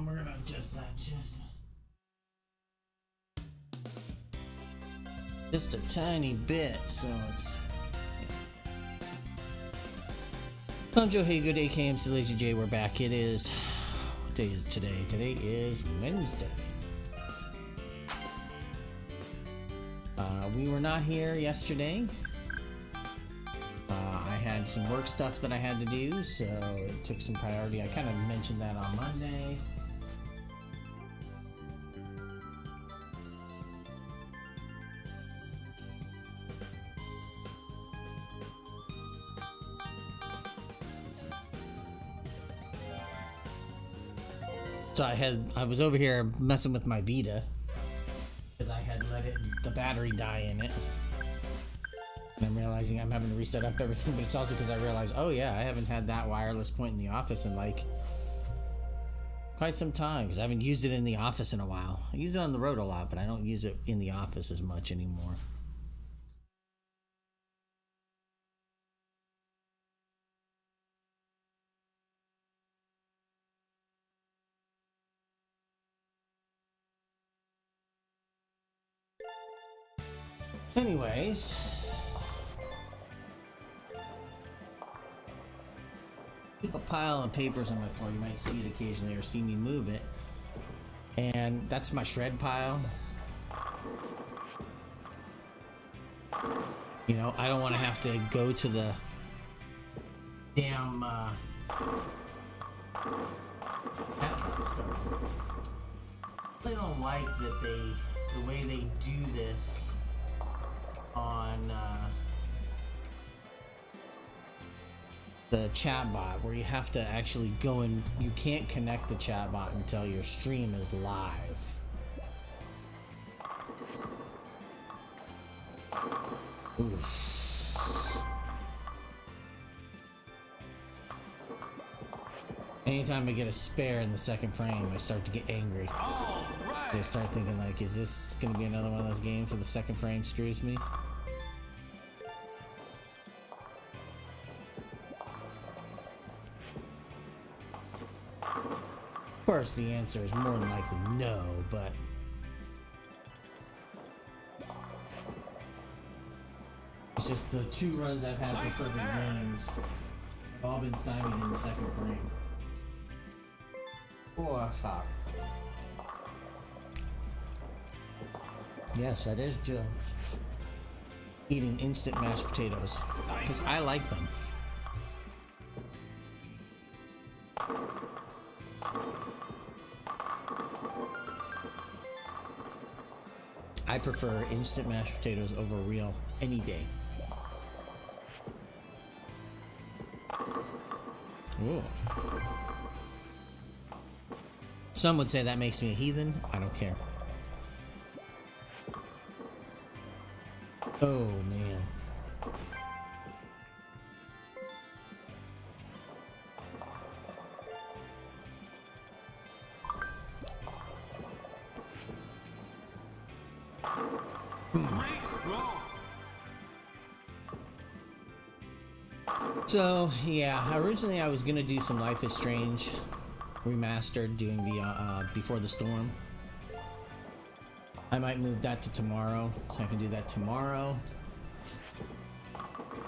We're gonna adjust that just a tiny bit, so it's. I'm Joe Hey, good day, mclazyj. We're back. It is. What day is today? Today is Wednesday. We were not here yesterday. I had some work stuff that I had to do, so it took some priority. I kind of mentioned that on Monday. So I was over here messing with my Vita because I had let the battery die in it. And I'm realizing I'm having to reset up everything, but it's also because I realized, oh yeah, I haven't had that wireless point in the office in like quite some time because I haven't used it in the office in a while. I use it on the road a lot, but I don't use it in the office as much anymore. Anyways, keep a pile of papers on my floor. You might see it occasionally or see me move it. And that's my shred pile. You know, I don't want to have to go to the damn I really don't like that the way they do this on the chat bot, where you have to actually go and you can't connect the chat bot until your stream is live. Oof. Anytime I get a spare in the second frame, I start to get angry. Right. I start thinking like, is this gonna be another one of those games where the second frame screws me? Of course, the answer is more than likely no, but it's just the 2 runs I've had for perfect games have all been stymied in the second frame. Oh, that's hot. Yes, that is Joe eating instant mashed potatoes because I like them. I prefer instant mashed potatoes over real any day. Ooh. Some would say that makes me a heathen. I don't care. Oh man. So yeah, originally I was gonna do some Life is Strange remastered, doing the Before the Storm. I might move that to tomorrow, so I can do that tomorrow.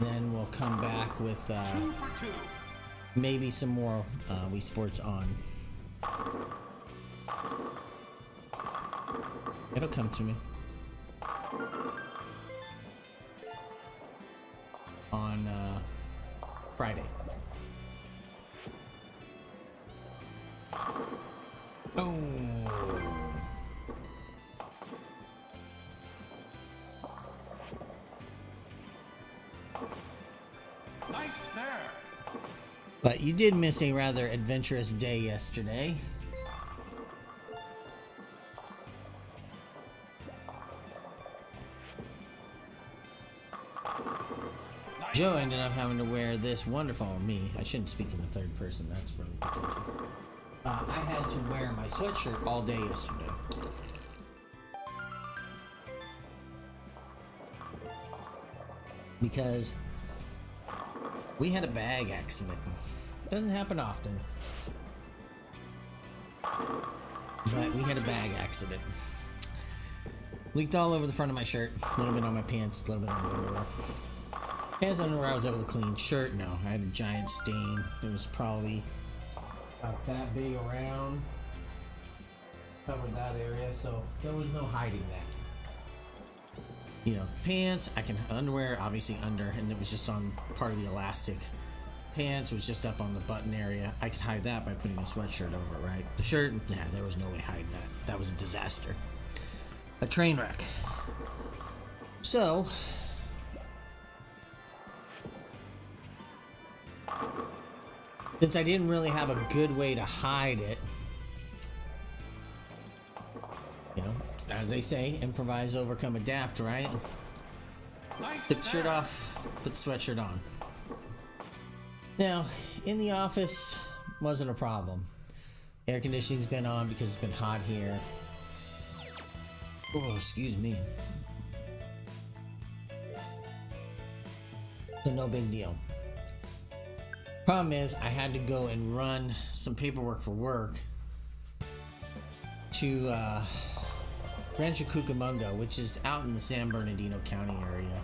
Then we'll come back with maybe some more Wii Sports on. It'll come to me. On Friday. Oh. Nice there. But you did miss a rather adventurous day yesterday. Joe ended up having to wear this wonderful, me, I shouldn't speak in the third person, that's really pretentious. I had to wear my sweatshirt all day yesterday. Because we had a bag accident. Doesn't happen often. But we had a bag accident. Leaked all over the front of my shirt, a little bit on my pants, a little bit on my underwear. Pants, underwear I was able to clean. Shirt, no. I had a giant stain. It was probably about that big around. Covered that area, so there was no hiding that. You know, pants, underwear, obviously under, and it was just on part of the elastic. Pants was just up on the button area. I could hide that by putting a sweatshirt over it, right? The shirt, yeah, there was no way hiding that. That was a disaster. A train wreck. So, since I didn't really have a good way to hide it, you know, as they say, improvise, overcome, adapt, right? Nice. Took the shirt off, put the sweatshirt on. Now, in the office, wasn't a problem. Air conditioning's been on because it's been hot here. Oh, excuse me. So no big deal. Problem is, I had to go and run some paperwork for work to Rancho Cucamonga, which is out in the San Bernardino County area.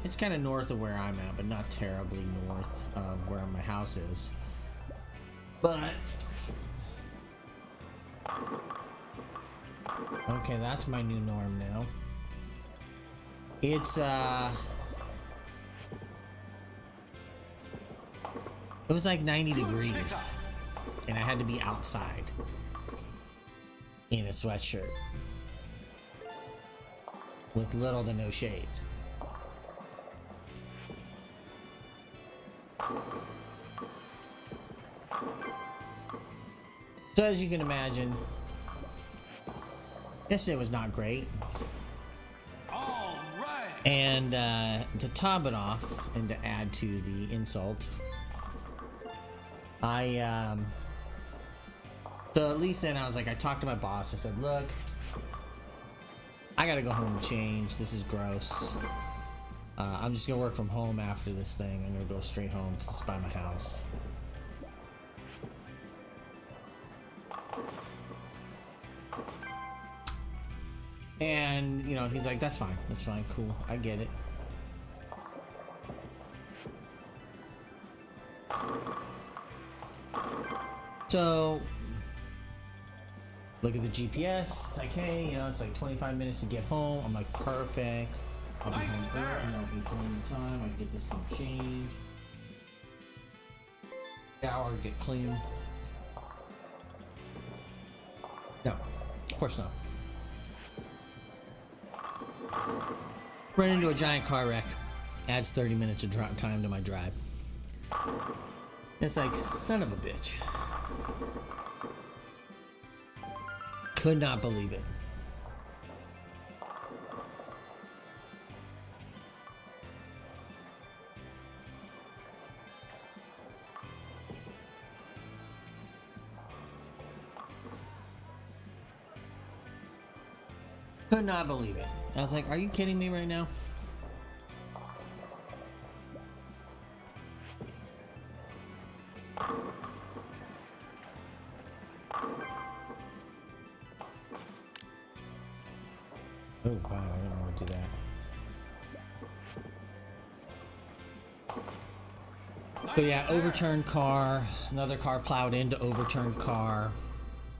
It's kind of north of where I'm at, but not terribly north of where my house is. But okay, that's my new norm now. It's it was like 90 degrees, and I had to be outside. in a sweatshirt with little to no shade. So as you can imagine, yesterday was not great. All right. And to top it off and to add to the insult, so at least then I was like, I talked to my boss. I said, look, I gotta go home and change. This is gross. I'm just gonna work from home after this thing. I'm gonna go straight home because it's by my house. And, you know, he's like, that's fine, cool, I get it. So, look at the GPS, it's like, hey, you know, it's like 25 minutes to get home. I'm like, perfect. I'll be Nice home start. early, and I'll be home in time. I can get this thing changed. Shower, get clean. No, of course not. Run into a giant car wreck. Adds 30 minutes of time to my drive. It's like, son of a bitch. Could not believe it. Could not believe it. I was like, are you kidding me right now? Oh, fine, I don't want to do that. So yeah, overturned car. Another car plowed into overturned car.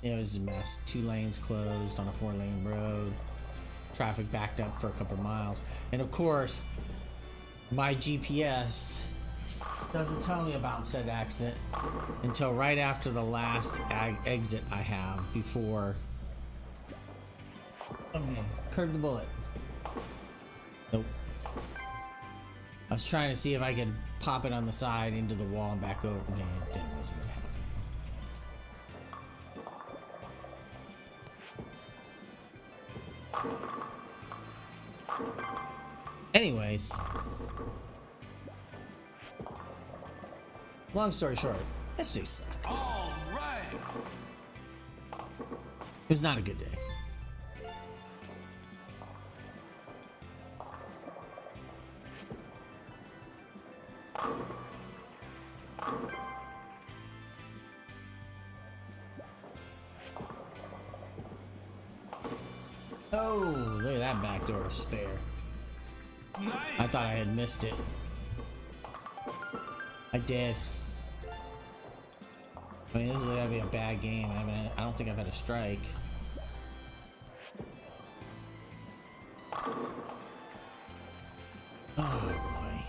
It was a mess. 2 lanes closed on a 4-lane road. Traffic backed up for a couple miles. And of course, my GPS doesn't tell me about said accident until right after the last exit I have before. Okay, curved the bullet. Nope. I was trying to see if I could pop it on the side into the wall and back over. Man, that wasn't gonna happen. Anyways, long story short, yesterday sucked. All right. It was not a good day. Oh, look at that back door spare. Nice. I thought I had missed it. I did. I mean, this is gonna be a bad game. I don't think I've had a strike. Oh boy.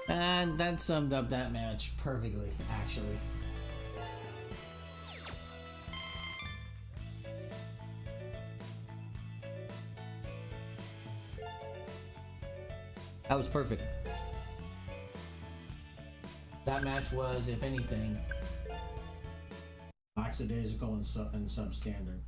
And that summed up that match perfectly, actually. That was perfect. That match was, if anything, lackadaisical and substandard.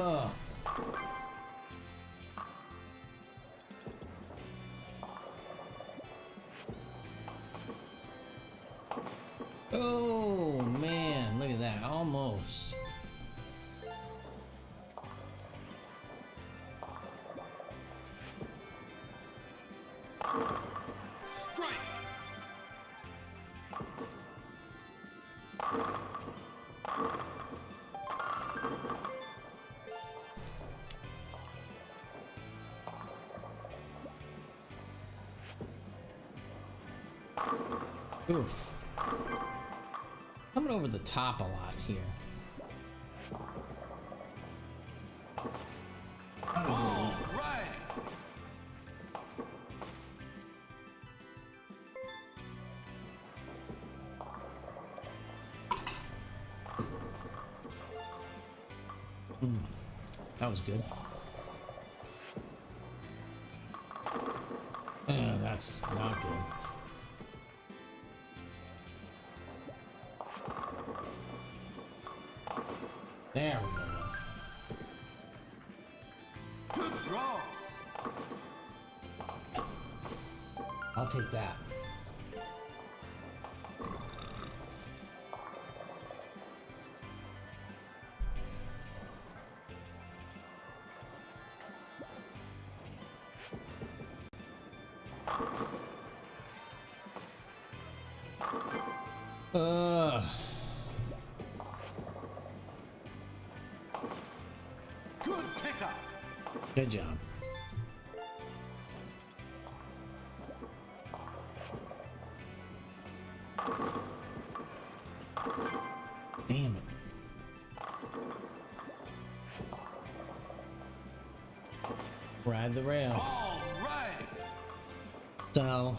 Oh. Oh man, look at that. Almost. Strike. Oof. Coming over the top a lot here. All right. That was good. That's not good. There we go. Good throw. I'll take that. Good pickup. Good job. Damn it. Ride the rail. All right. So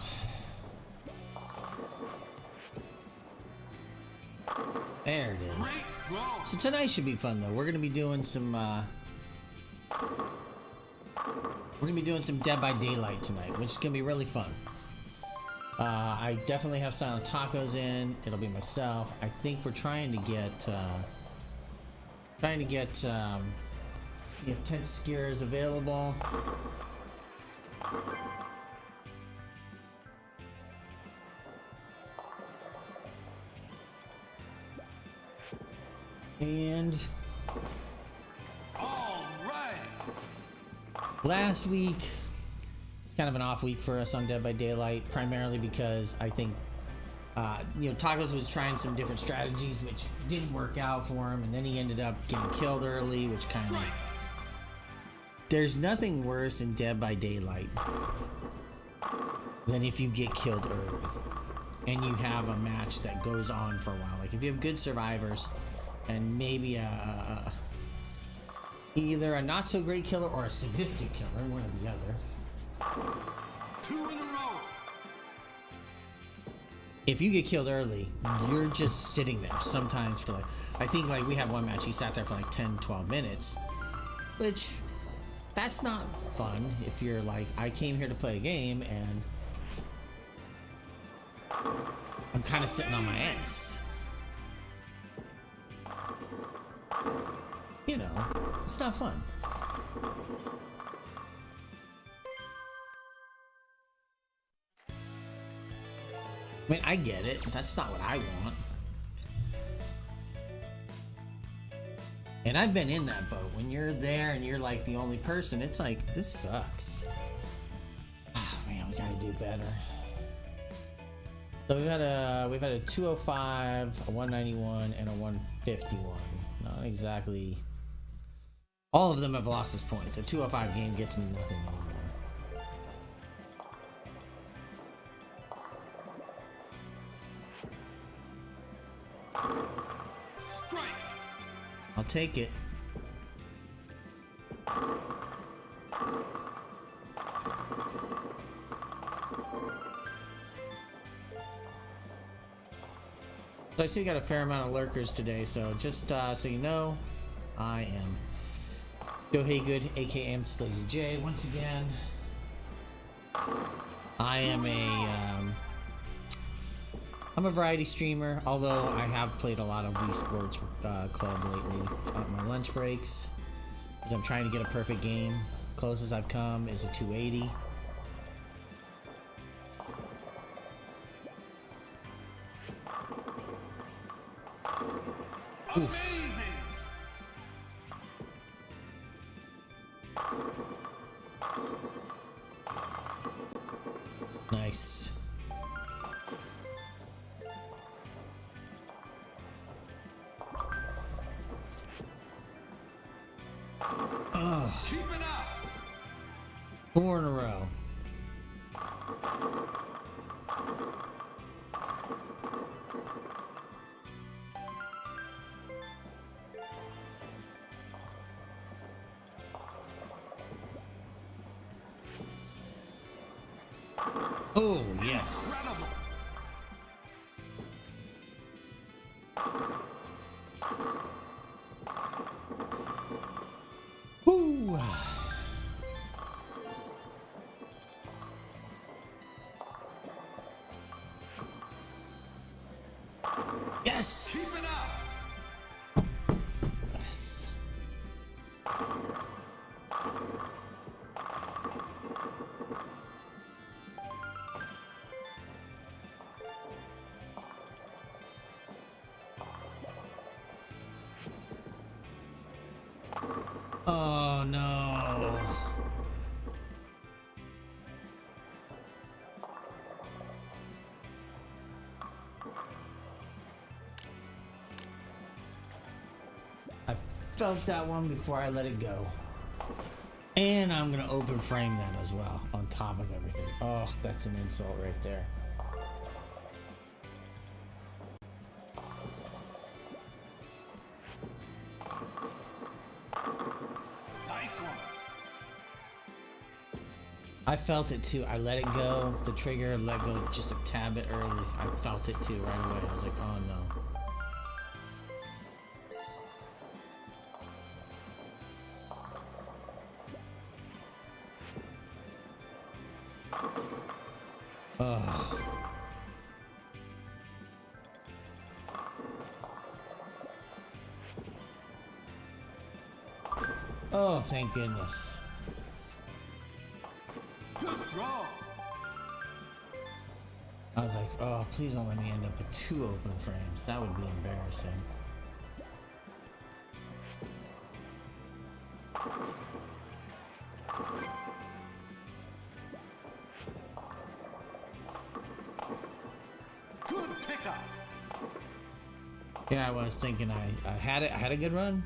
there it is. Great throw. So tonight should be fun though. We're gonna be doing some Dead by Daylight tonight, which is gonna be really fun. I definitely have Silent Tacos in. It'll be myself. I think we're trying to get if Tent Skier is available. And All right. last week, it's kind of an off week for us on Dead by Daylight, primarily because I think, Tacos was trying some different strategies, which didn't work out for him, and then he ended up getting killed early, which kind of... There's nothing worse in Dead by Daylight than if you get killed early, and you have a match that goes on for a while. Like, if you have good survivors, and maybe either a not so great killer or a sadistic killer, one or the other. 2 in a row. If you get killed early, you're just sitting there sometimes for I think we had one match, he sat there for 10, 12 minutes, which that's not fun if you're I came here to play a game and I'm kind of sitting on my ass. It's not fun. I mean, I get it. That's not what I want. And I've been in that boat. When you're there and you're the only person, it's this sucks. Ah, man, we gotta do better. So we've had a 205, a 191, and a 151. Not exactly. All of them have lost us points. A 205 game gets me nothing anymore. Strike. I'll take it. So I see you got a fair amount of lurkers today, so just so you know, I am Joe Haygood, aka mclazyj. Once again, I am I'm a variety streamer, although I have played a lot of Wii Sports Club lately on my lunch breaks. Because I'm trying to get a perfect game. Closest I've come is a 280. Amazing! Nice. Oh, Keep it up! 4 in a row. Oh, yes. Woo. Yes. Keep it up! Yes. Oh no. I felt that one before I let it go. And I'm gonna open frame that as well on top of everything. Oh, that's an insult right there. Nice one! I felt it too. I let it go. The trigger let go just a tad bit early. I felt it too right away. I was like, oh no. Oh. Oh, thank goodness. Good throw! I was like, oh, please don't let me end up with 2 open frames. That would be embarrassing. Good pickup! Yeah, I was thinking I had it. I had a good run.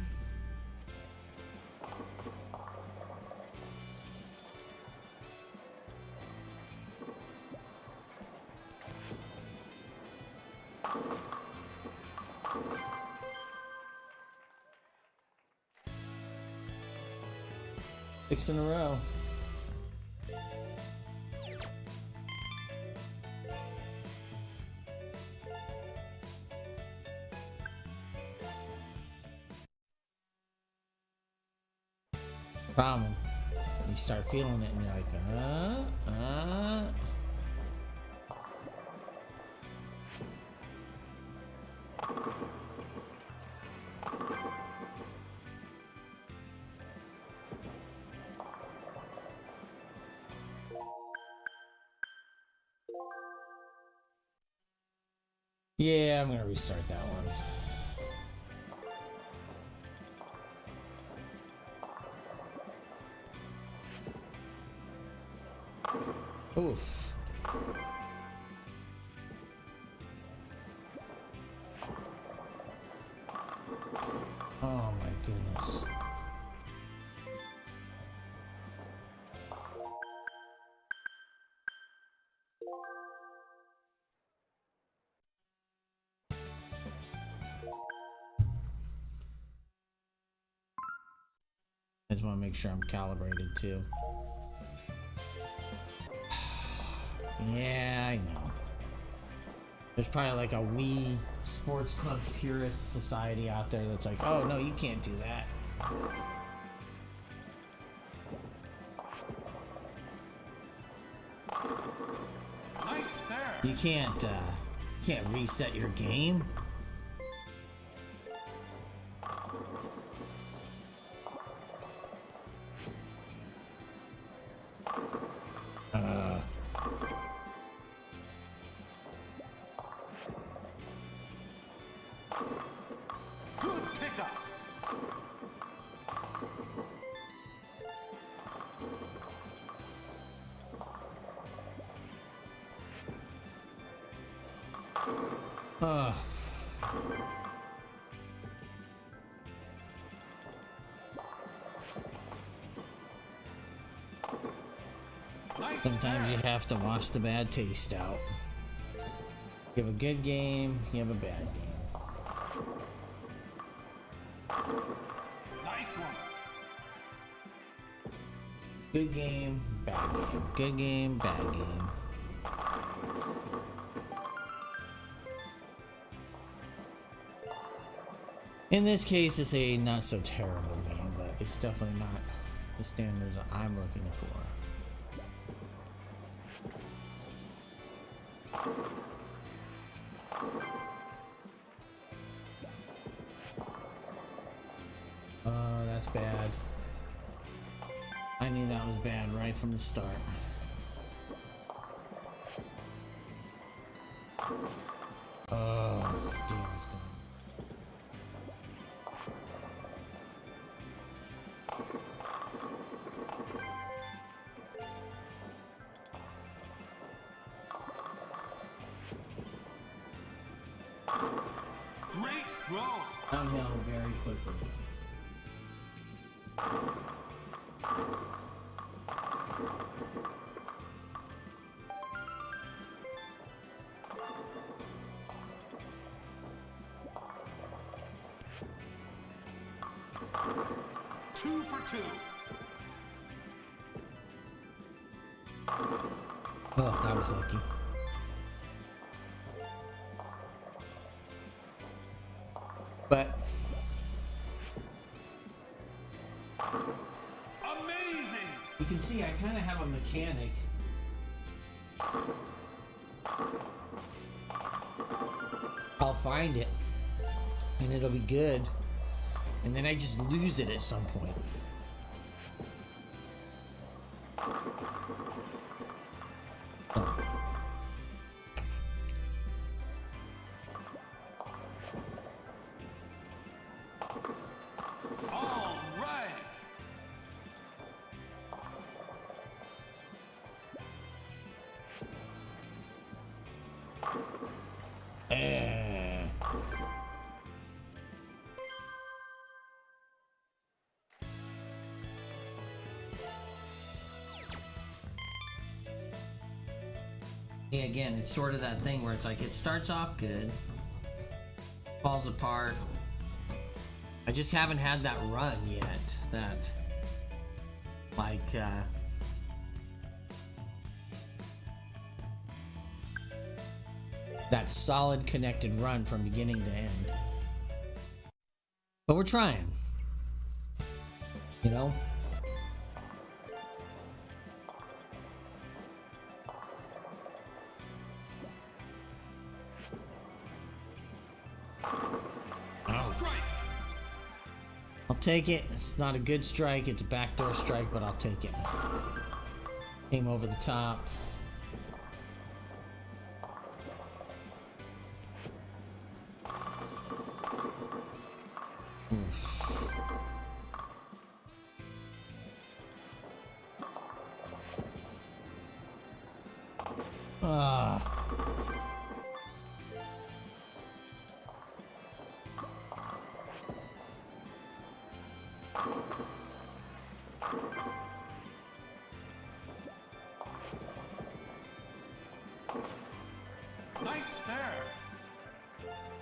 Six in a row. Problem. You start feeling it and you're like, Yeah, I'm gonna restart that one. Oof. Oh my goodness. I just want to make sure I'm calibrated too. Yeah, I know. There's probably like a Wii Sports Club purist society out there that's like, oh no, you can't do that. Nice there! You can't reset your game. Good pickup. Ugh. Nice Sometimes you spare. have to wash the bad taste out. You have a good game, you have a bad game. Nice one. Good game, bad game. Good game, bad game. In this case, it's a not so terrible game, but it's definitely not the standards that I'm looking for. Oh, that's bad. I knew that was bad right from the start. Oh, this game is going. Great throw. Downhill very quickly. Two for two. Oh, that was lucky. But Amazing. you can see I kind of have a mechanic. I'll find it and it'll be good, and then I just lose it at some point. All right. Eh. Yeah, again, it's sort of that thing where it's like it starts off good, falls apart. I just haven't had that run yet. That, like, that solid connected run from beginning to end. But we're trying. You know? Strike. I'll take it. It's not a good strike. It's a backdoor strike, but I'll take it. Came over the top. Ah. Nice spare.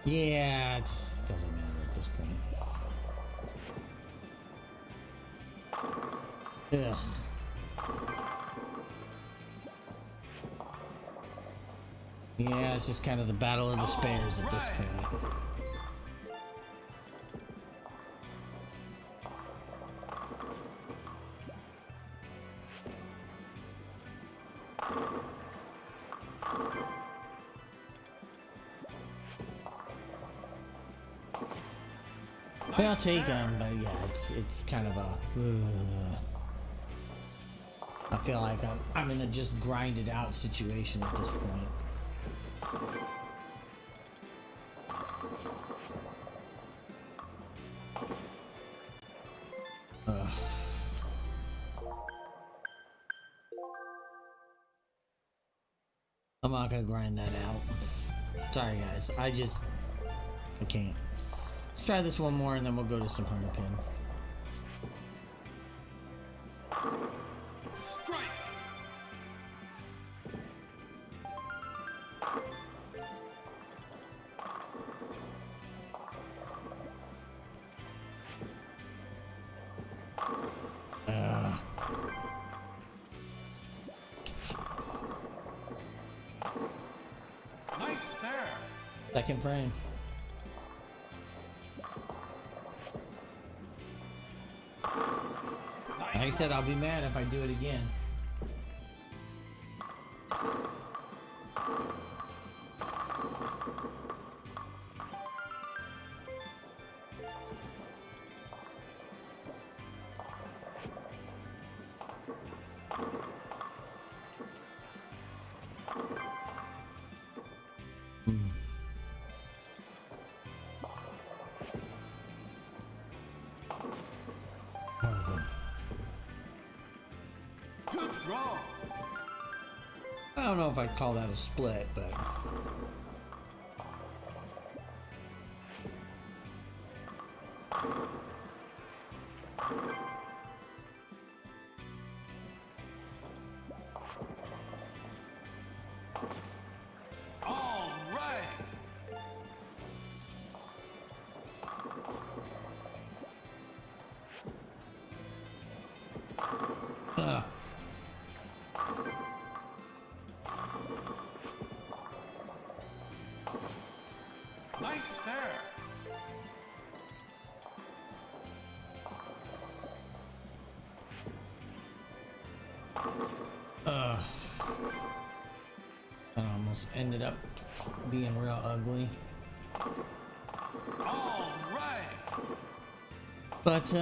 Yeah, it just doesn't matter at this point. Ugh. Yeah, it's just kind of the battle of the spares at this point. Yeah, I'll take them, but yeah, it's kind of a. I feel like I'm in a just grind it out situation at this point. I'm not gonna grind that out. Sorry guys, I can't. Let's try this one more and then we'll go to some 100 pin. Strike. Nice spare. Second frame. Like I said, I'll be mad if I do it again. Good draw. I don't know if I'd call that a split, but All right. Nice spare. that almost ended up being real ugly. All right. But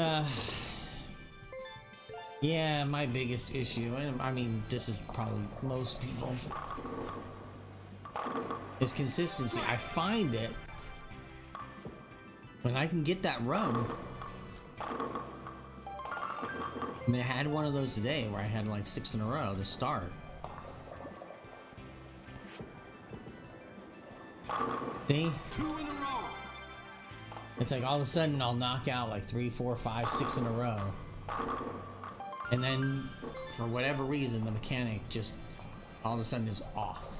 yeah, my biggest issue, and I mean this is probably most people, is consistency. I find it when I can get that run. I mean, I had one of those today where I had like 6 in a row to start. See? 2 in a row. It's like all of a sudden I'll knock out like 3, 4, 5, 6 in a row. And then for whatever reason, the mechanic just all of a sudden is off.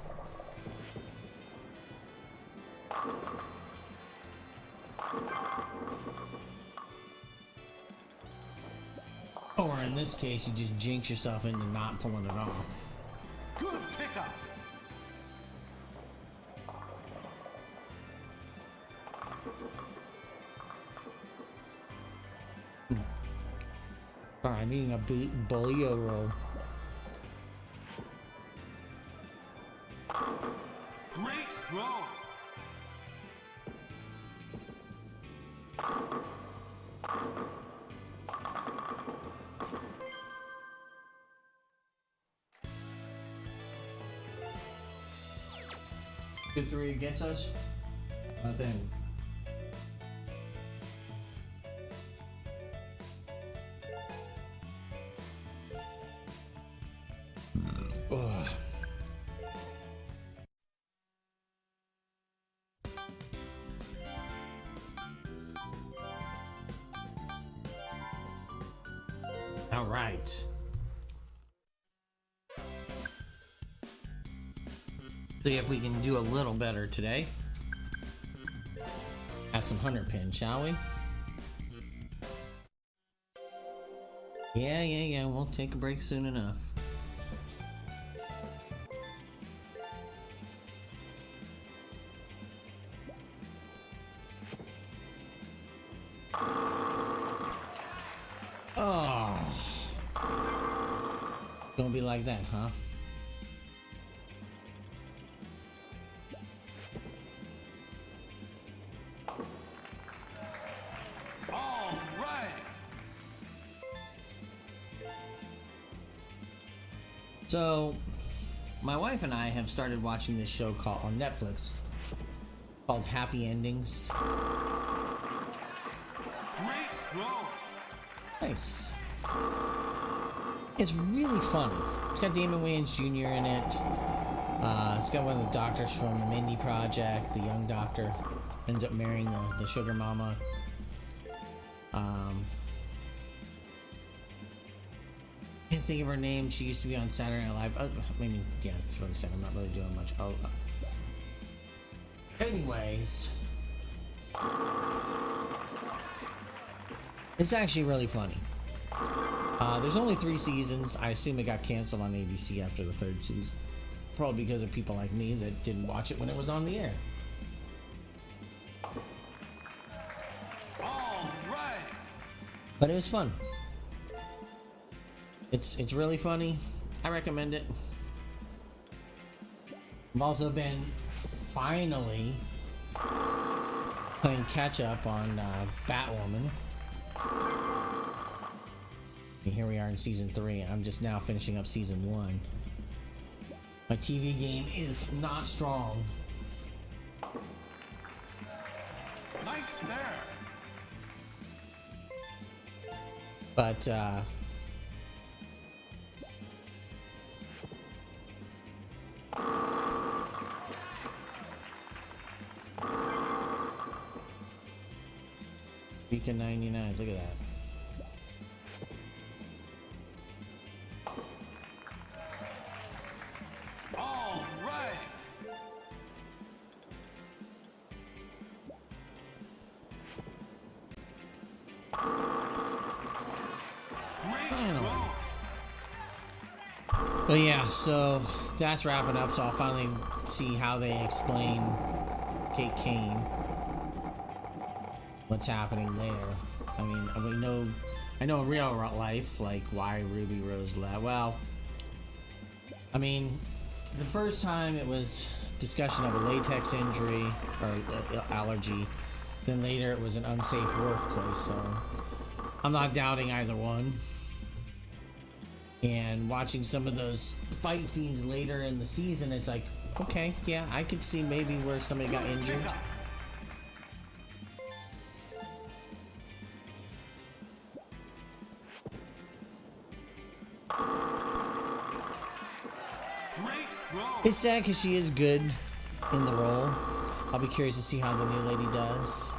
Or in this case, you just jinx yourself into not pulling it off. Good pickup. Sorry, I'm eating a bolillo roll. Great throw. Good 3 against us? Nothing. Ugh. All right. See if we can do a little better today. Add some 100 pins, shall we? Yeah. We'll take a break soon enough. Oh. Gonna be like that, huh? All right. So, my wife and I have started watching this show called on Netflix called Happy Endings. Great throw. Nice. It's really funny. It's got Damon Wayans Jr. in it. It's got one of the doctors from the Mindy Project. The young doctor ends up marrying the sugar mama. Can't think of her name. She used to be on Saturday Night Live. I mean, yeah, that's what I said. I'm not really doing much. Anyways, it's actually really funny. There's only 3 seasons. I assume it got canceled on ABC after the 3rd season. Probably because of people like me that didn't watch it when it was on the air. All right. But it was fun. It's really funny. I recommend it. I've also been finally playing catch up on Batwoman. And here we are in season 3. I'm just now finishing up season 1. My TV game is not strong. Nice there. But Beacon 99, look at that. All right. Great throw. But yeah, so that's wrapping up. So I'll finally see how they explain Kate Kane, what's happening there. I mean, I know in real life, like why Ruby Rose left. Well, I mean, the first time it was discussion of a latex injury or allergy. Then later it was an unsafe workplace. So I'm not doubting either one. And watching some of those fight scenes later in the season, it's like, okay, yeah, I could see maybe where somebody got injured. Great throw. It's sad because she is good in the role. I'll be curious to see how the new lady does.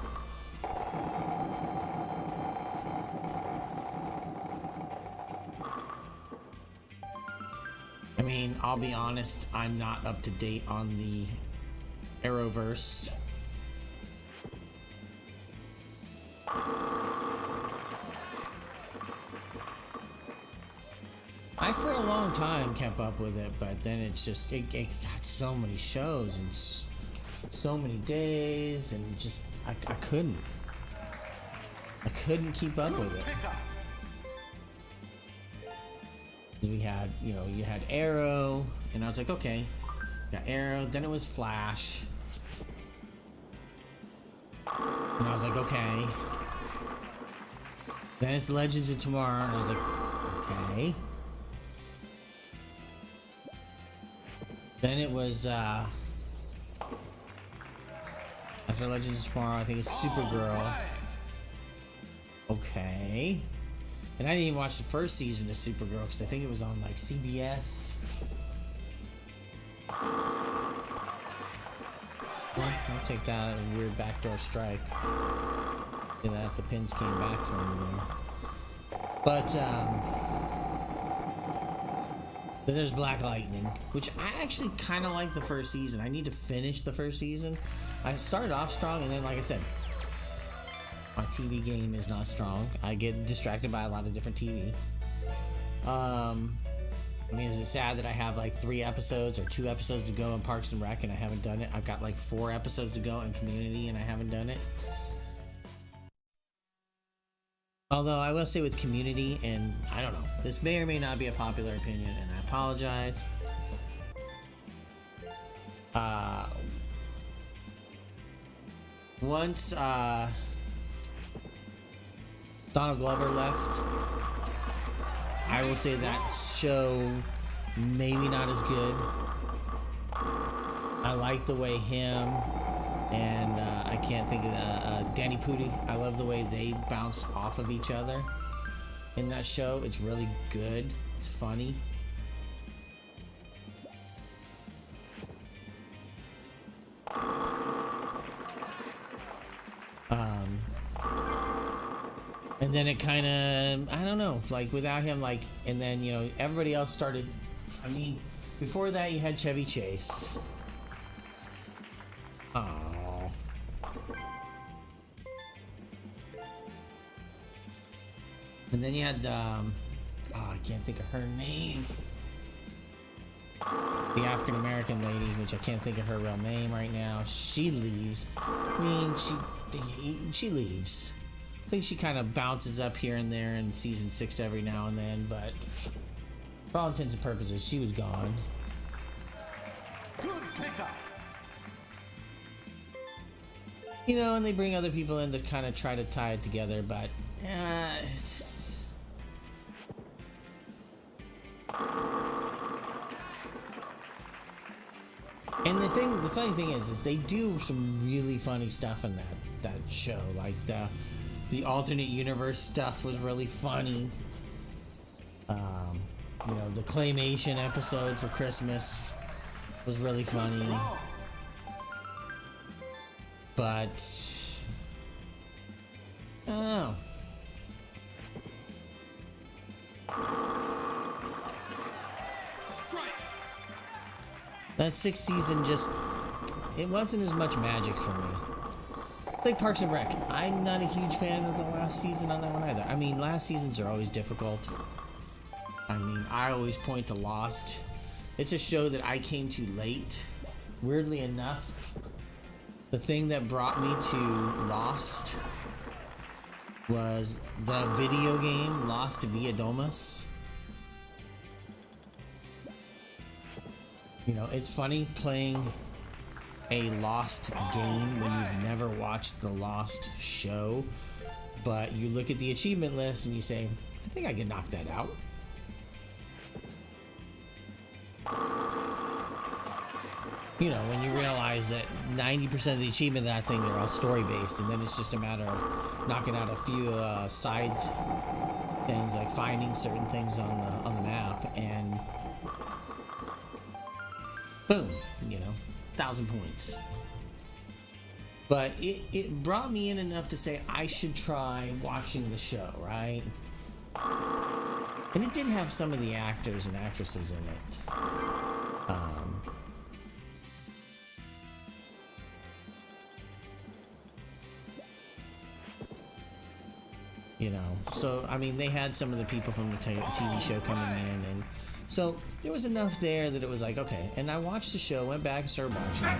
I mean, I'll be honest, I'm not up to date on the Arrowverse. I for a long time kept up with it, but then it's just it got so many shows and so many days, and just I couldn't keep up with it. Pick up. We had, you had Arrow, and I was like, okay, got Arrow. Then it was Flash, and I was like, okay. Then it's Legends of Tomorrow, and I was like, okay. Then it was after Legends of Tomorrow, I think it's Supergirl. Okay. And I didn't even watch the first season of Supergirl because I think it was on like CBS. Well, I'll take that, a weird backdoor strike. Yeah, that the pins came back from me there. But then there's Black Lightning, which I actually kind of like the first season. I need to finish the first season. I started off strong, and then, like I said, my TV game is not strong. I get distracted by a lot of different TV. I mean, is it sad that I have like 3 episodes or 2 episodes to go in Parks and Rec and I haven't done it? I've got like 4 episodes to go in Community and I haven't done it. Although I will say with Community, and I don't know, this may or may not be a popular opinion, and I apologize. Once Donald Glover left, I will say that show maybe not as good. I like the way him and I can't think of Danny Pudi. I love the way they bounce off of each other in that show. It's really good. It's funny. And then it kind of, I don't know, like without him, like, and then, you know, everybody else started. I mean, before that you had Chevy Chase. Oh. And then you had, I can't think of her name. The African American lady, which I can't think of her real name right now. She leaves. I mean, she leaves. I think she kind of bounces up here and there in season 6 every now and then, but for all intents and purposes, she was gone. Good pickup. You know, and they bring other people in to kind of try to tie it together, but and the funny thing is they do some really funny stuff in that show. Like the alternate universe stuff was really funny. You know, the claymation episode for Christmas was really funny. But I don't know. That 6th season just, it wasn't as much magic for me. It's like Parks and Rec. I'm not a huge fan of the last season on that one either. I mean, last seasons are always difficult. I mean, I always point to Lost. It's a show that I came to late. Weirdly enough, the thing that brought me to Lost was the video game Lost Via Domus. You know, it's funny playing a Lost game when you've never watched the Lost show, but you look at the achievement list and you say, I think I can knock that out. You know, when you realize that 90% of the achievement of that thing are all story based, and then it's just a matter of knocking out a few side things, like finding certain things on the map, and boom, you know, 1,000 points. But it brought me in enough to say I should try watching the show, right? And it did have some of the actors and actresses in it. You know, so I mean, they had some of the people from the TV show coming in, and so there was enough there that it was like, okay. And I watched the show, went back and started watching it,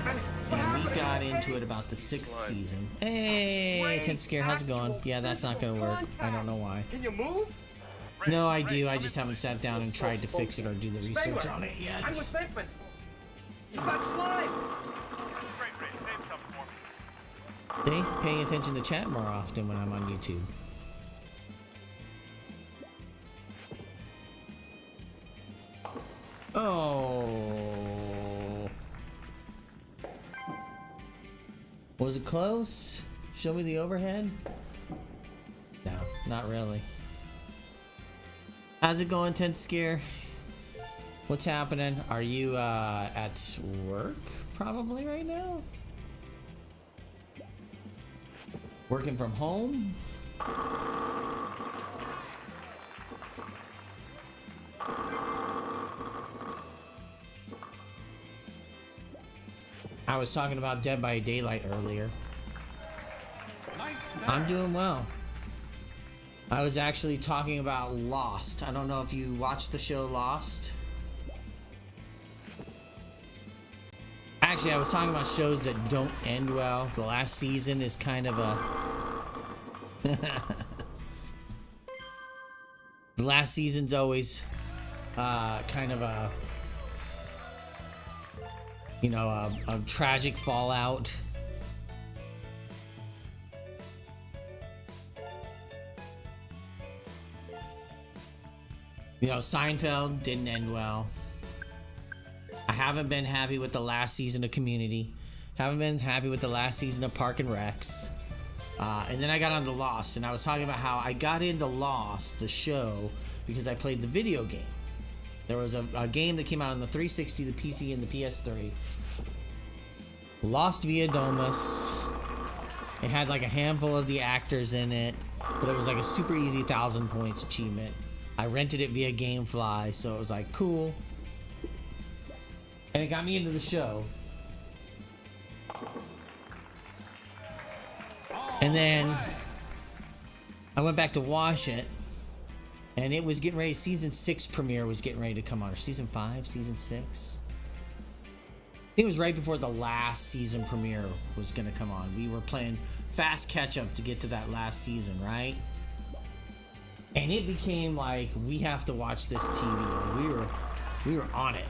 and we got into it about the 6th season. Hey, 10th Scare, how's it going? Yeah, that's not gonna work. I don't know why. Can you move? No, I do. I just haven't sat down and tried to fix it or do the research on it yet. I'm with Beckman. You got slime. See, paying attention to chat more often when I'm on YouTube. Oh. Was it close? Show me the overhead? No, not really. How's it going, 10th Scare? What's happening? Are you at work probably right now? Working from home? I was talking about Dead by Daylight earlier. I'm doing well. I was actually talking about Lost. I don't know if you watched the show Lost. Actually, I was talking about shows that don't end well. The last season is kind of a... The last season's always kind of a... You know, a tragic fallout. You know, Seinfeld didn't end well. I haven't been happy with the last season of Community. Haven't been happy with the last season of Park and Recs. And then I got onto Lost, and I was talking about how I got into Lost, the show, because I played the video game. There was a game that came out on the 360, the PC, and the PS3. Lost Via Domus. It had like a handful of the actors in it, but it was like a super easy 1,000 points achievement. I rented it via GameFly, so it was like cool. And it got me into the show. And then I went back to watch it, and it was getting ready. Season 6 premiere was getting ready to come on, or season 5, season 6. I think it was right before the last season premiere was going to come on. We were playing fast catch up to get to that last season, right? And it became like, we have to watch this TV. Like, we were on it.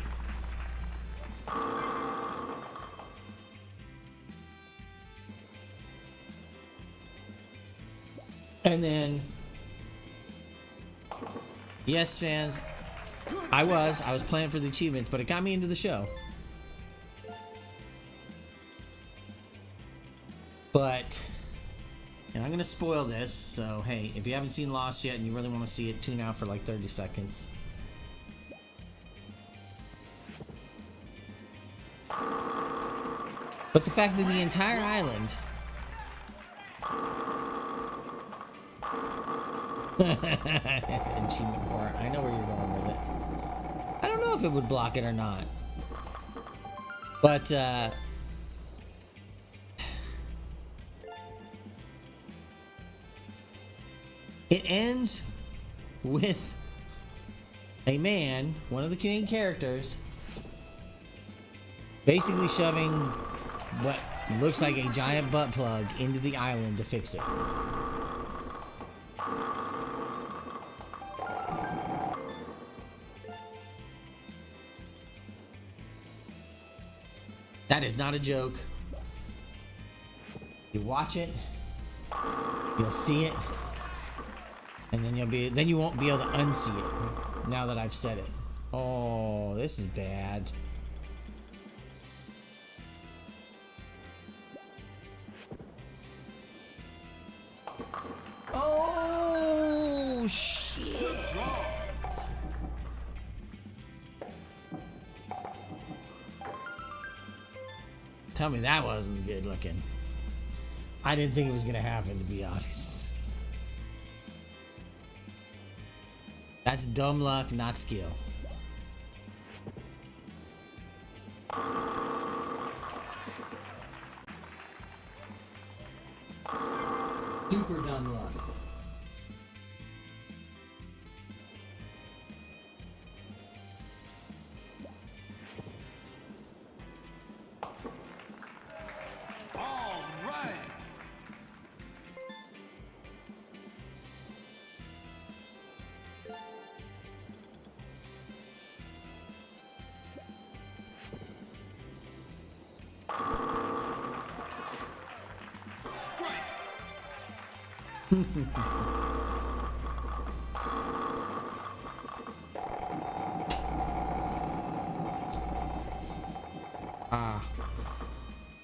And then, yes, fans, I was playing for the achievements, but it got me into the show. But, and I'm gonna spoil this, so hey, if you haven't seen Lost yet and you really want to see it, tune out for like 30 seconds. But the fact that the entire island achievement part, I know where you're going with it. I don't know if it would block it or not. But it ends with a man, one of the Canadian characters, basically shoving what looks like a giant butt plug into the island to fix it. That is not a joke. You watch it, you'll see it, and then you won't be able to unsee it. Now that I've said it. Oh, this is bad. Oh shit! Tell me that wasn't good looking. I didn't think it was gonna happen, to be honest. That's dumb luck, not skill. Super dumb luck. All right.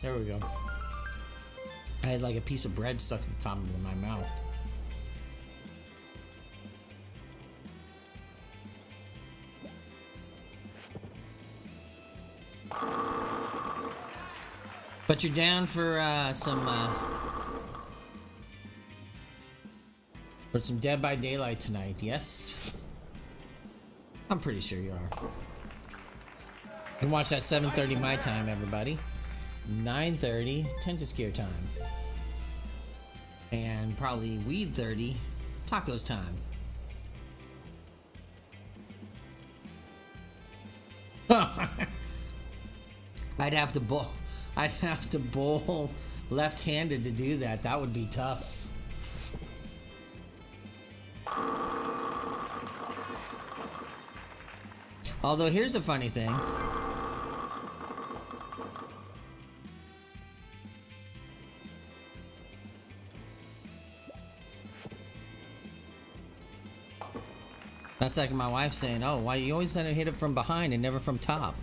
There we go. I had like a piece of bread stuck to the top of my mouth. But you're down for some Dead by Daylight tonight, yes? I'm pretty sure you are. You can watch that 7:30 my time, everybody. 9:30 Tentaskier time. And probably Weed 30 Tacos time. I'd have to bowl left-handed to do that. That would be tough. Although here's a funny thing. That's like my wife saying, "Oh, why you always trying to hit it from behind and never from top?"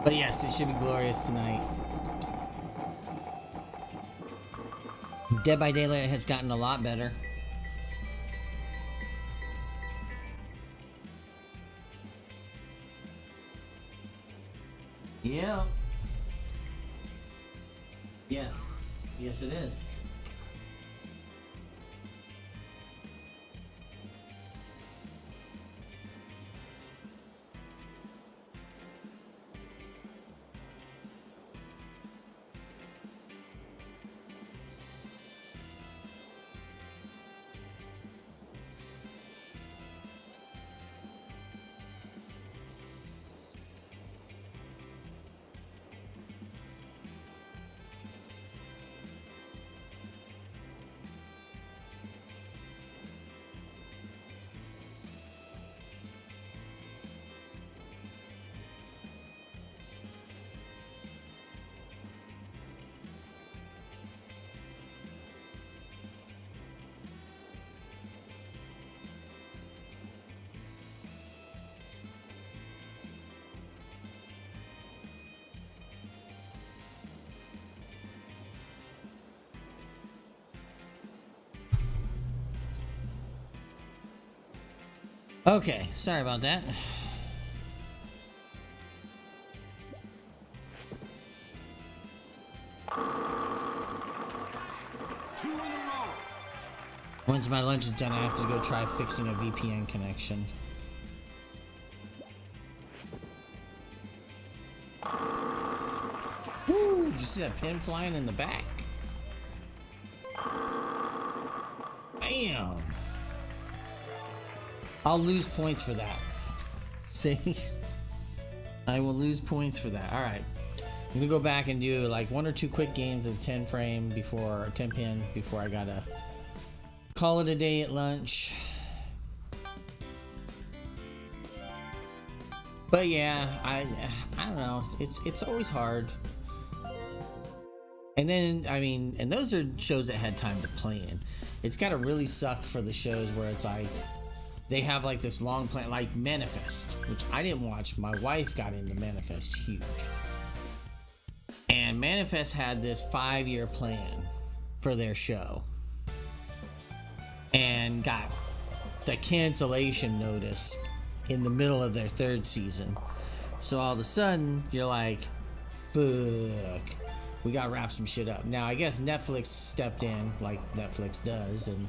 But yes, it should be glorious tonight. Dead by Daylight has gotten a lot better. Yeah. Yes. Yes, it is. Okay, sorry about that. Two in a row. Once my lunch is done, I have to go try fixing a VPN connection. Woo! Did you see that pin flying in the back? Bam! I'll lose points for that. See? I will lose points for that. Alright. I'm gonna go back and do like 1 or 2 quick games at 10 frame before 10 pin before I gotta call it a day at lunch. But yeah, I don't know. It's always hard. And then I mean, and those are shows that had time to plan. It's gotta really suck for the shows where it's like they have like this long plan, like Manifest, which I didn't watch. My wife got into Manifest huge. And Manifest had this 5-year plan for their show. And got the cancellation notice in the middle of their 3rd season. So all of a sudden, you're like, fuck. We gotta wrap some shit up. Now, I guess Netflix stepped in like Netflix does, and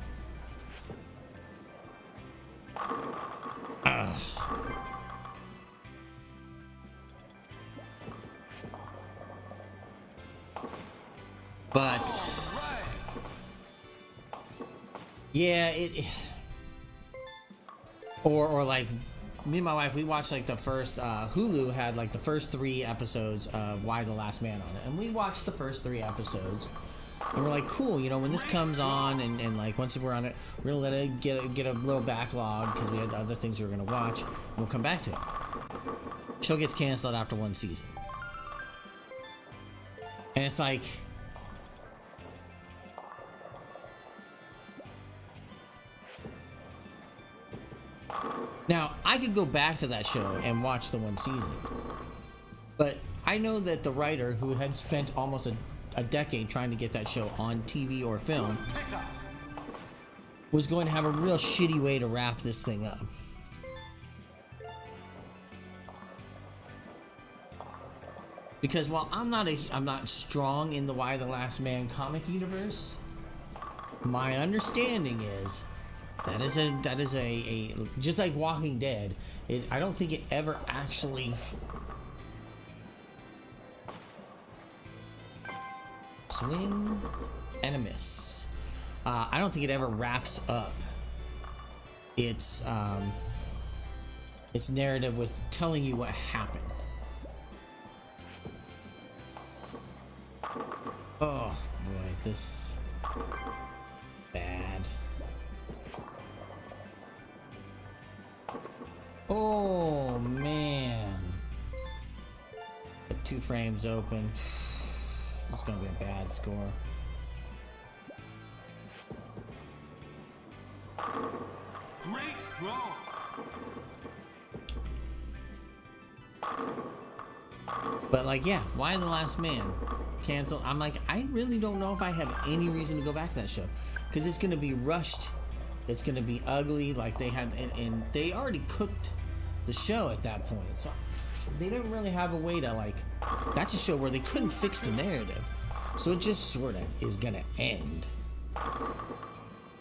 but yeah, or like me and my wife, we watched like the first Hulu had like the first 3 episodes of Why the Last Man on it, and we watched the first 3 episodes. And we're like, cool, you know, when this comes on and like once we're on it, we're gonna let it get a little backlog because we had other things we were gonna watch, and we'll come back to it. Show gets canceled after 1 season. And it's like, now I could go back to that show and watch the 1 season. But I know that the writer who had spent almost a decade trying to get that show on TV or film was going to have a real shitty way to wrap this thing up. Because while I'm not strong in the Why the Last Man comic universe, my understanding is that is a just like Walking Dead. I don't think it ever actually swing and a miss. I don't think it ever wraps up its narrative with telling you what happened. Oh boy, this bad. Oh man, the 2 frames open. This is gonna be a bad score. Great throw. But like, yeah, why The Last Man canceled? I'm like, I really don't know if I have any reason to go back to that show, because it's gonna be rushed, it's gonna be ugly. Like they had, and they already cooked the show at that point, so they didn't really have a way to like. That's a show where they couldn't fix the narrative, so it just sort of is gonna end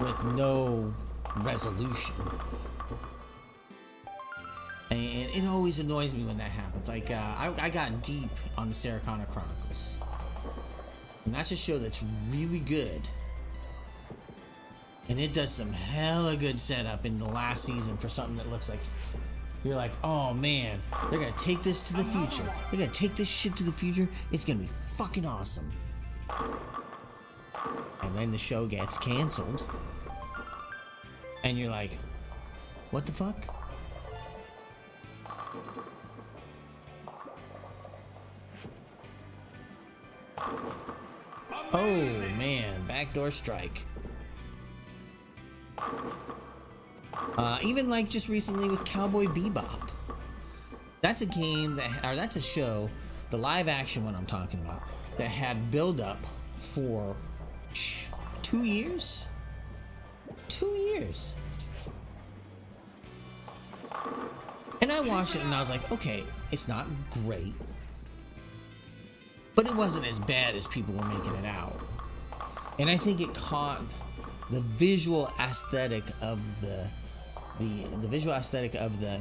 with no resolution. And it always annoys me when that happens. Like, I got deep on the Sarah Connor Chronicles. And that's a show that's really good. And it does some hella good setup in the last season for something that looks like... You're like, oh man, they're gonna take this to the future. They're gonna take this shit to the future. It's gonna be fucking awesome. And then the show gets canceled. And you're like, what the fuck? Oh man, backdoor strike. Even like just recently with Cowboy Bebop. That's a game that, or that's a show, the live action one I'm talking about, that had build up for 2 years? 2 years. And I watched it and I was like, okay, it's not great, but it wasn't as bad as people were making it out. And I think it caught the visual aesthetic of the visual aesthetic of the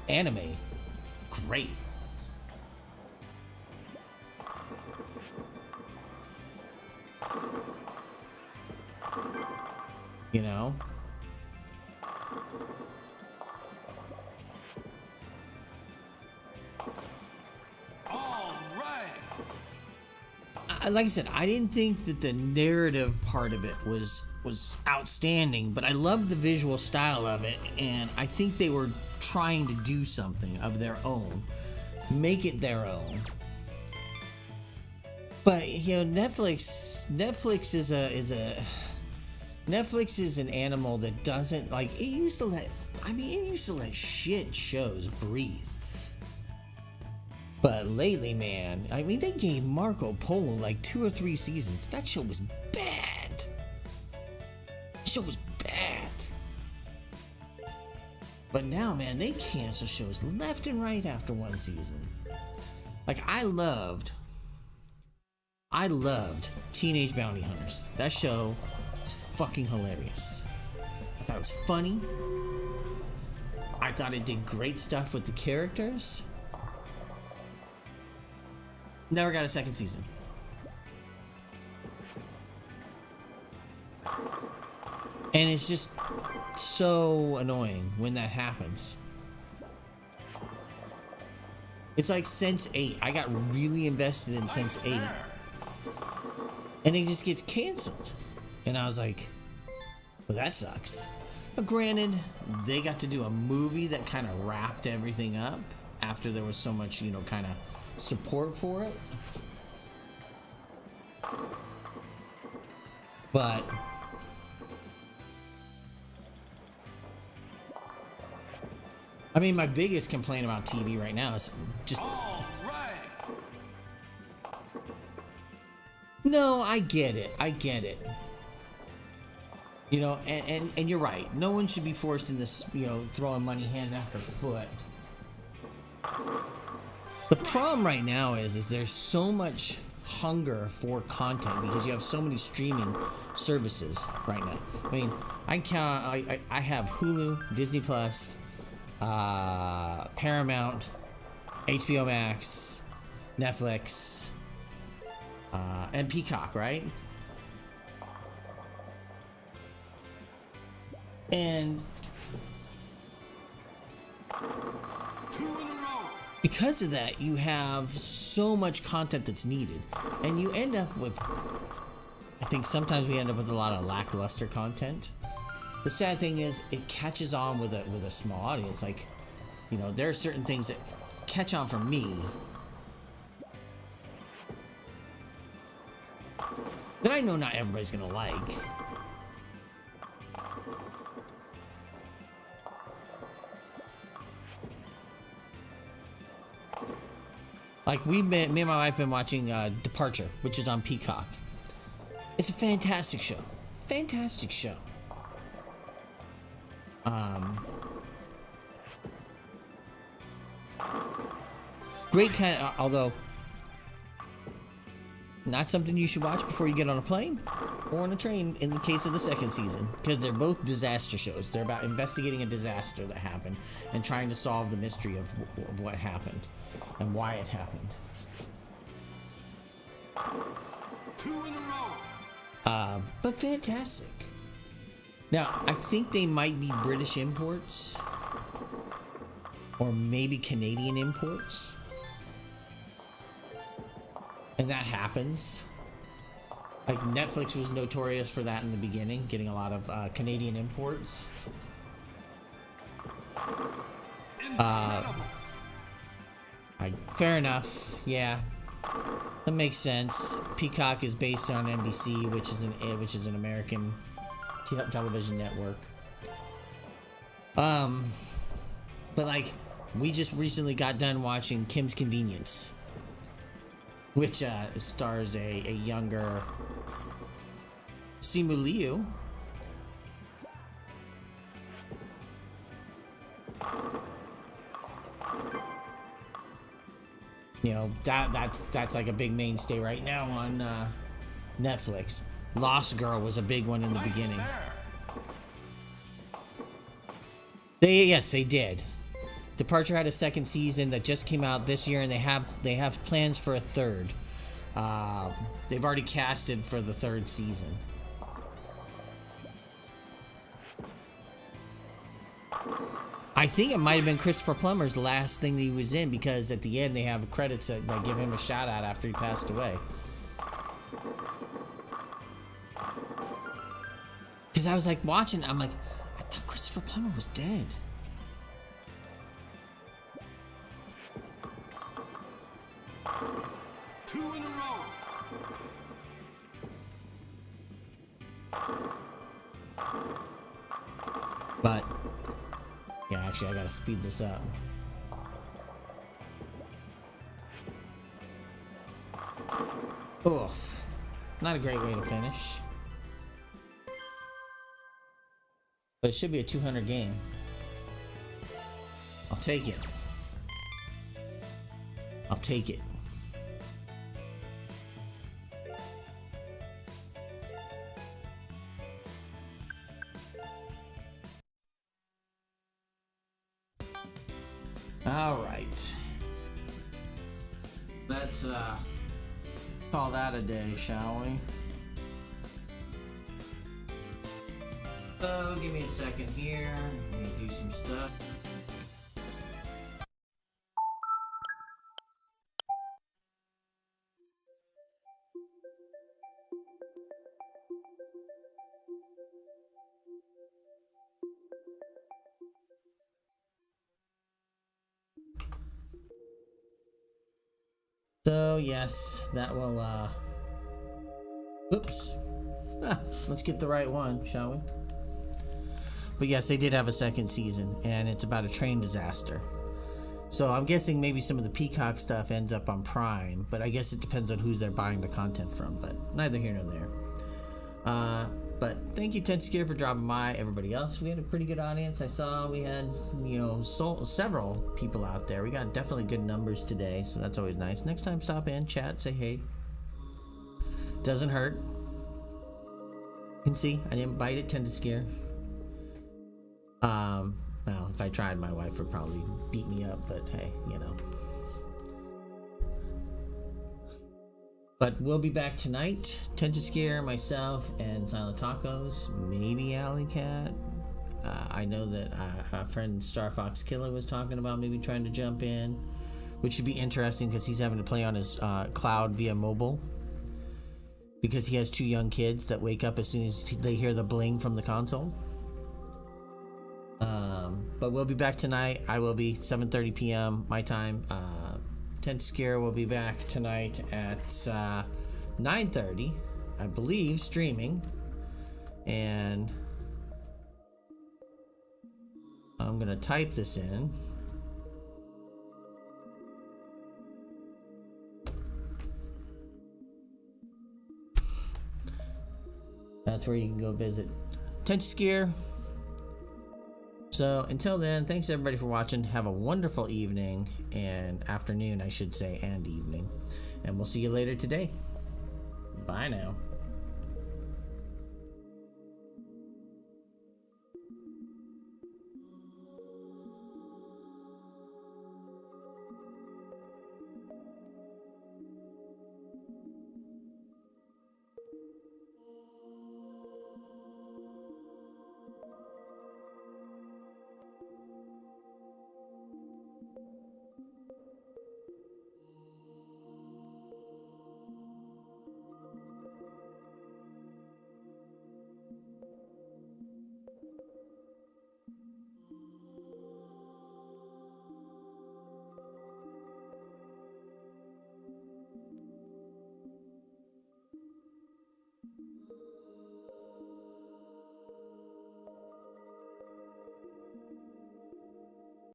anime great. You know? Like I said, I didn't think that the narrative part of it was outstanding, but I loved the visual style of it, and I think they were trying to do something of their own, make it their own. But you know, Netflix is an animal that doesn't like. It used to let shit shows breathe. But lately, man, I mean, they gave Marco Polo like 2 or 3 seasons. That show was bad. The show was bad. But now, man, they cancel shows left and right after 1 season. Like, I loved Teenage Bounty Hunters. That show was fucking hilarious. I thought it was funny. I thought it did great stuff with the characters. Never got a 2nd season. And it's just so annoying when that happens. It's like Sense 8. I got really invested in Sense 8. And it just gets canceled. And I was like, well, that sucks. But granted, they got to do a movie that kind of wrapped everything up after there was so much, you know, kind of support for it. But I mean, my biggest complaint about TV right now is just no, I get it. You know, and you're right. No one should be forced in this, you know, throwing money hand after foot. The problem right now is there's so much hunger for content because you have so many streaming services right now. I mean, I have Hulu, Disney Plus, Paramount, HBO Max, Netflix, and Peacock, right? And because of that, you have so much content that's needed, and you end up with, I think sometimes we end up with a lot of lackluster content. The sad thing is, it catches on with a small audience. Like, you know, there are certain things that catch on for me that I know not everybody's gonna like. Like me and my wife been watching Departure, which is on Peacock. It's a fantastic show. Fantastic show. Great kind of, although not something you should watch before you get on a plane or on a train in the case of the second season, because they're both disaster shows. They're about investigating a disaster that happened and trying to solve the mystery of what happened and why it happened. 2 in a row. But fantastic. Now, I think they might be British imports or maybe Canadian imports. And that happens. Like Netflix was notorious for that in the beginning, getting a lot of Canadian imports. Incredible. Fair enough. Yeah, that makes sense. Peacock is based on NBC, which is an American television network. But like, we just recently got done watching Kim's Convenience, which stars a younger Simu Liu. You know, that's like a big mainstay right now on Netflix. Lost Girl was a big one in the beginning. Yes, they did. Departure had a second season that just came out this year, and they have plans for a third. They've already casted for the third season. I think it might have been Christopher Plummer's last thing that he was in, because at the end they have credits that give him a shout out after he passed away. Because I was like watching, I'm like, I thought Christopher Plummer was dead. Two in a row. But yeah, actually I gotta speed this up. Oof. Not a great way to finish. But it should be a 200 game. I'll take it. I'll take it. All right. Let's call that a day, shall we? So, give me a second here. Let me do some stuff. So, yes, that will, oops. Let's get the right one, shall we? But yes, they did have a second season, and it's about a train disaster. So I'm guessing maybe some of the Peacock stuff ends up on Prime, but I guess it depends on who's they're buying the content from, but neither here nor there. But thank you, Tent Scare, for dropping by. Everybody else, we had a pretty good audience. I saw we had, several people out there. We got definitely good numbers today, so that's always nice. Next time, stop in, chat, say hey. Doesn't hurt. You can see, I didn't bite it, Tent Scare. Well, if I tried, my wife would probably beat me up, but hey, But we'll be back tonight. Tent Scare, myself, and Silent Tacos. Maybe Alley Cat. I know that our friend Star Fox Killer was talking about maybe trying to jump in, which should be interesting because he's having to play on his cloud via mobile. Because he has 2 young kids that wake up as soon as they hear the bling from the console. But we'll be back tonight. I will be 7:30 p.m. my time. Tent Scare will be back tonight at 9:30, I believe, streaming. And I'm gonna type this in. That's where you can go visit. Tent skier. So until then, thanks everybody for watching. Have a wonderful evening and afternoon, I should say, and evening. And we'll see you later today. Bye now.